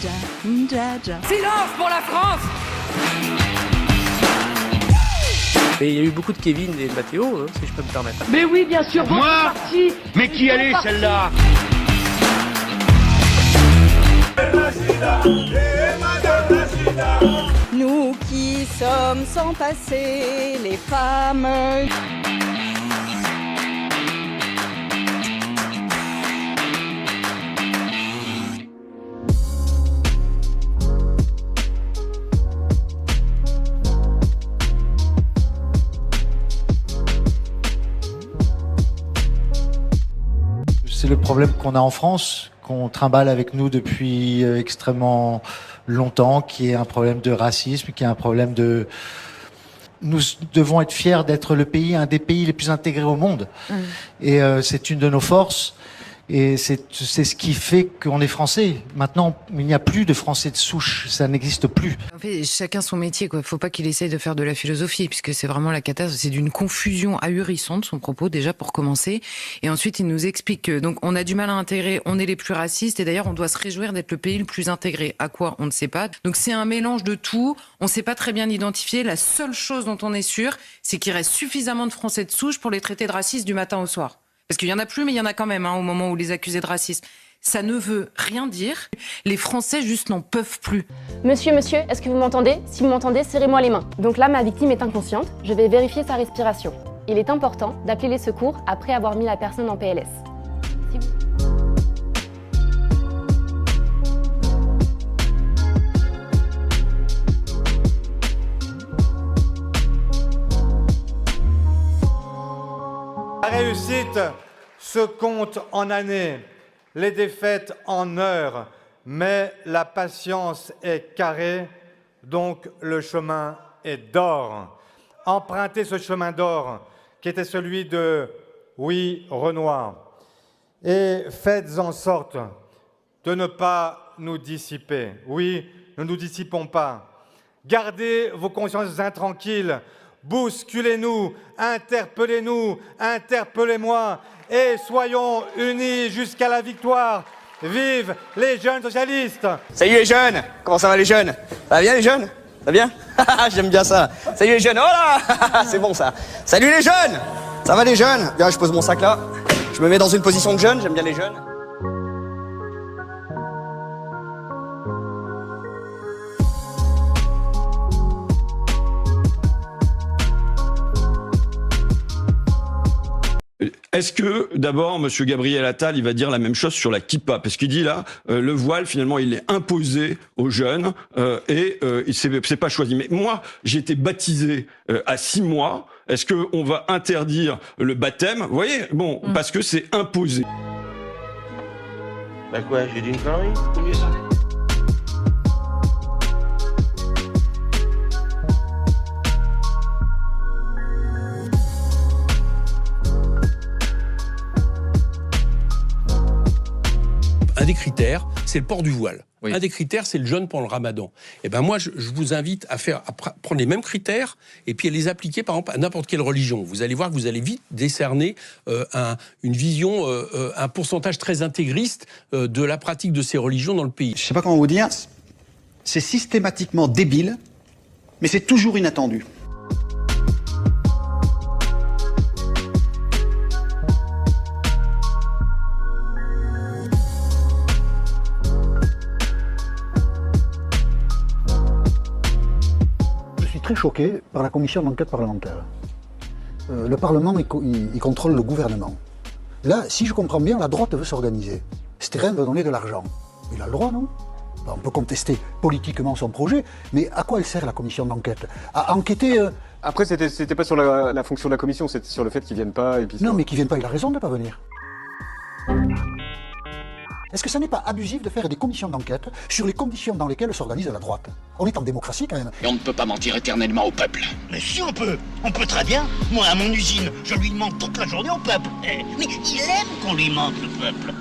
Silence pour la France! Et il y a eu beaucoup de Kevin et de Mathéo, si je peux me permettre. Mais oui, bien sûr, votre parti. Mais qui allait celle-là? Nous qui sommes sans passé, les femmes. C'est le problème qu'on a en France, qu'on trimballe avec nous depuis extrêmement longtemps, qui est un problème de racisme, qui est un problème de... Nous devons être fiers d'être un des pays les plus intégrés au monde. Et c'est une de nos forces. Et c'est ce qui fait qu'on est français. Maintenant, il n'y a plus de français de souche. Ça n'existe plus. En fait, chacun son métier, quoi. Faut pas qu'il essaye de faire de la philosophie, puisque c'est vraiment la catastrophe. C'est d'une confusion ahurissante, son propos, déjà, pour commencer. Et ensuite, il nous explique que, donc, on a du mal à intégrer, on est les plus racistes, et d'ailleurs, on doit se réjouir d'être le pays le plus intégré. À quoi? On ne sait pas. Donc, c'est un mélange de tout. On sait pas très bien l'identifier. La seule chose dont on est sûr, c'est qu'il reste suffisamment de français de souche pour les traiter de racistes du matin au soir. Parce qu'il y en a plus, mais il y en a quand même, au moment où les accusés de racisme. Ça ne veut rien dire. Les Français, juste, n'en peuvent plus. Monsieur, est-ce que vous m'entendez? Si vous m'entendez, serrez-moi les mains. Donc là, ma victime est inconsciente. Je vais vérifier sa respiration. Il est important d'appeler les secours après avoir mis la personne en PLS. La réussite se compte en années, les défaites en heures, mais la patience est carrée, donc le chemin est d'or. Empruntez ce chemin d'or qui était celui de Renoir et faites en sorte de ne pas nous dissiper. Oui, ne nous dissipons pas. Gardez vos consciences intranquilles. Bousculez-nous, interpellez-nous, interpellez-moi et soyons unis jusqu'à la victoire. Vive les jeunes socialistes! Salut les jeunes! Comment ça va les jeunes? Ça va bien les jeunes? Ça va bien? J'aime bien ça. Salut les jeunes! Oh là! C'est bon ça. Salut les jeunes! Ça va les jeunes? Bien, je pose mon sac là. Je me mets dans une position de jeune, j'aime bien les jeunes. Est-ce que, d'abord, M. Gabriel Attal, il va dire la même chose sur la kippa? Parce qu'il dit là, le voile, finalement, il est imposé aux jeunes c'est pas choisi. Mais moi, j'ai été baptisé à 6 mois. Est-ce qu'on va interdire le baptême? Vous voyez, bon, parce que c'est imposé. Bah quoi, j'ai dit une connerie? Un des critères, c'est le port du voile. Oui. Un des critères, c'est le jeûne pendant le ramadan. Et ben moi, je vous invite à prendre les mêmes critères et puis à les appliquer, par exemple, à n'importe quelle religion. Vous allez voir que vous allez vite décerner une vision, un pourcentage très intégriste de la pratique de ces religions dans le pays. Je sais pas comment vous dire, c'est systématiquement débile, mais c'est toujours inattendu. Très choqué par la commission d'enquête parlementaire. Le Parlement, il contrôle le gouvernement. Là, si je comprends bien, la droite veut s'organiser. Stéphane veut donner de l'argent. Il a le droit, non? On peut contester politiquement son projet, mais à quoi elle sert la commission d'enquête? À enquêter... Après, c'était pas sur la fonction de la commission, c'était sur le fait qu'ils viennent pas... Et puis non, mais qu'ils viennent pas, il a raison de ne pas venir. Est-ce que ça n'est pas abusif de faire des commissions d'enquête sur les conditions dans lesquelles s'organise la droite? On est en démocratie quand même. Et on ne peut pas mentir éternellement au peuple. Mais si on peut très bien. Moi, à mon usine, je lui demande toute la journée au peuple. Mais il aime qu'on lui mente, le peuple.